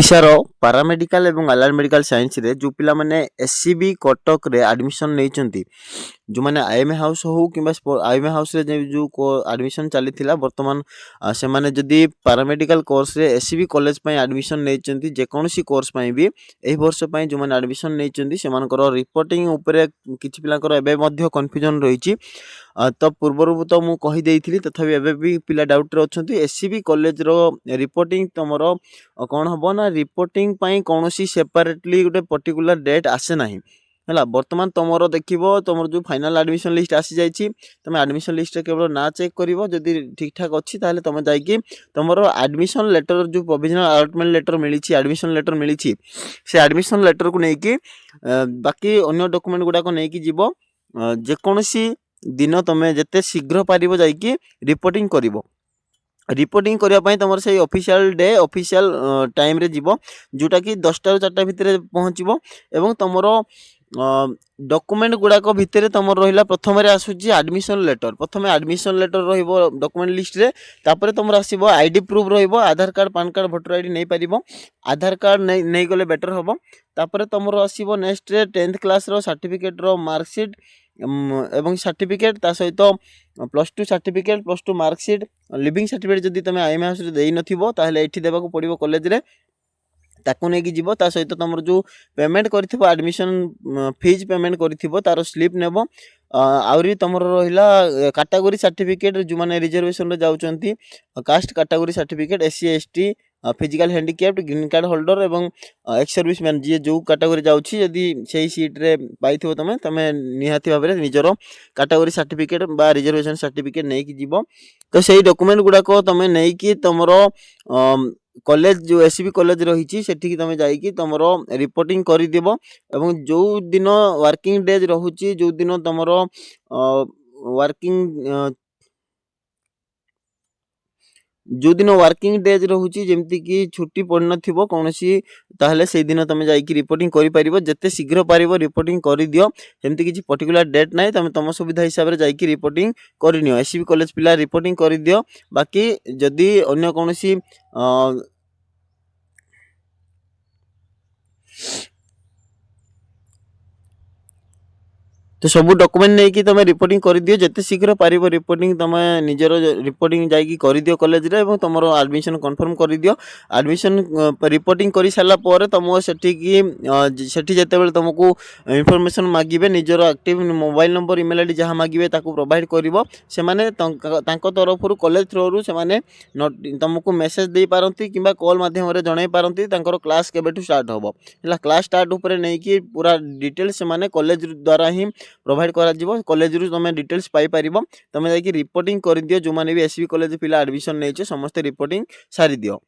ओडिशार पारामेडिकल एवं आलार्ड medical science रे जो पिला माने एससीबी कटक रे एडमिशन नैचंती जो माने आईएमए हाउस हो किबा आईएमए हाउस रे जो एडमिशन चली वर्तमान से माने जदी पारामेडिकल कोर्स रे एससीबी कॉलेज पई एडमिशन नैचंती जे कोनोसी कोर्स पई भी एही वर्ष पई जो माने एडमिशन नैचंती से मानकर रिपोर्टिंग ऊपर किछि पिलांकर एबे मध्ये कन्फ्यूजन रहिछि तो पूर्वरु तो मु कहि देइथिली तथापि एबे भी पिला डाउट रे अछंती एससीबी कॉलेज रो रिपोर्टिंग तमरो कौन हम ना रिपोर्टिंग पाई कौन सेपरेटली गोटे पर्टिकुलर डेट आसे ना है बर्तमान तुम देखो तुम जो फाइनल एडमिशन लिस्ट आसी जाइए तुम एडमिशन लिस्ट केवल ना चेक कर जदि ठीक ठाक अच्छी तुम जाकि तुम एडमिशन लेटर जो प्रोविजनल अलॉटमेंट लेटर मिली एडमिशन लेटर मिली से एडमिशन लेटर को लेकिन बाकी अन्य डॉक्यूमेंट गुड़ाक नहीं जीव जेकोसी दिन तुम जिते शीघ्र पार जाकि रिपोर्टिंग कर रिपोर्टिंग करने तुम से ऑफिशियल डे ऑफिशियल टाइम रे जीवो जोटा कि 10टा 4टा भितर पहुँचो एवं तुम डॉक्यूमेंट गुड़ाक भितर तुम रहा प्रथम आसूची एडमिशन लेटर प्रथम एडमिशन लेटर डॉक्यूमेंट लिस्ट रे तापर तुम आसो आईडी प्रूफ रो Aadhaar card PAN card voter ID नहीं पार आधार कार्ड नहीं गले बेटर हम तापर तुम आसो नेक्स्ट 10th क्लास रो सर्टिफिकेट रो मार्कशीट एवं सर्टिफिकेट ता सहित +2 सर्टिफिकेट +2 मार्कशीट लिविंग सर्टिफिकेट जदि तुम आईएमए हाउस रे देई नथिबो ताहले एठी देबाको पड़िबो कॉलेज रे ताकू नेकी जीवो ता सहित तुम जो पेमेंट करथिबो एडमिशन फीस पेमेंट करथिबो तार स्लिप नेबो आउरी तुम रहिला कैटेगरी सर्टिफिकेट जो माने रिजर्वेशन रे जाउचंती caste category certificate SC ST physical handicapped green card holder एवं एक्स सर्विसमैन जी जो कैटेगरी जाउछि यदि सेही सीट रे पाइथिबो तमे निहाती भाबरे निजरो कैटेगरी सर्टिफिकेट बा रिजर्वेशन सर्टिफिकेट नै कि जीवो तो सेही डॉक्यूमेंट गुडा को तमे नै कि तमरो कॉलेज जो एससीबी कॉलेज रही सेठी तुम जाइए तुम रिपोर्टिंग कर देव एवं जो दिन वर्किंग डेज रोचे जो दिन तुम वर्किंग जो दिन वर्किंग डेज रोचे जमती कि छुट्टी पड़ नथिबो कोनोसी ताहले से दिन तुम जाइए रिपोर्टिंग करि परिबो जते शीघ्र पारिबो रिपोर्टिंग करि दियो सेमती किछि पर्टिकुलर डेट नै तुम तुम सुविधा हिसाब रे जाइए रिपोर्टिंग करिनियो एससीबी कॉलेज पिला रिपोर्टिंग करि दियो बाकी जदि अन्य कोनोसी तो सब डॉक्यूमेंट नहीं कि तुम रिपोर्टिंग कर दियो जिते शीघ्र पार रिपोर्टिंग तुम निजर रिपोर्टिंग जाकि कर दियो कॉलेज रे एवं तुम एडमिशन कंफर्म कर दियो एडमिशन रिपोर्टिंग कर सारा पर तुम सेठी जिते बेले तुमको इनफॉरमेशन मागिबे निजर active mobile number email ID जहाँ मागिबे ताको प्रोवाइड करिवो से माने तांको तरफ कॉलेज थ्रू रु से माने तुमको मेसेज दे पारंती किबा कॉल माध्यम रे जणाई पारंती तांकर क्लास केबेठु स्टार्ट होबो हला क्लास स्टार्ट ऊपर नहीं कि पूरा डिटेल से माने कॉलेज द्वारा ही प्रोवाइड करा जिवो कॉलेज रु तुम डिटेल्स पाई परिबो तुम जाकि रिपोर्टिंग कर दियो जो माने भी एससीबी कॉलेज पिला एडमिशन नै छै समस्त रिपोर्टिंग सारी दियो।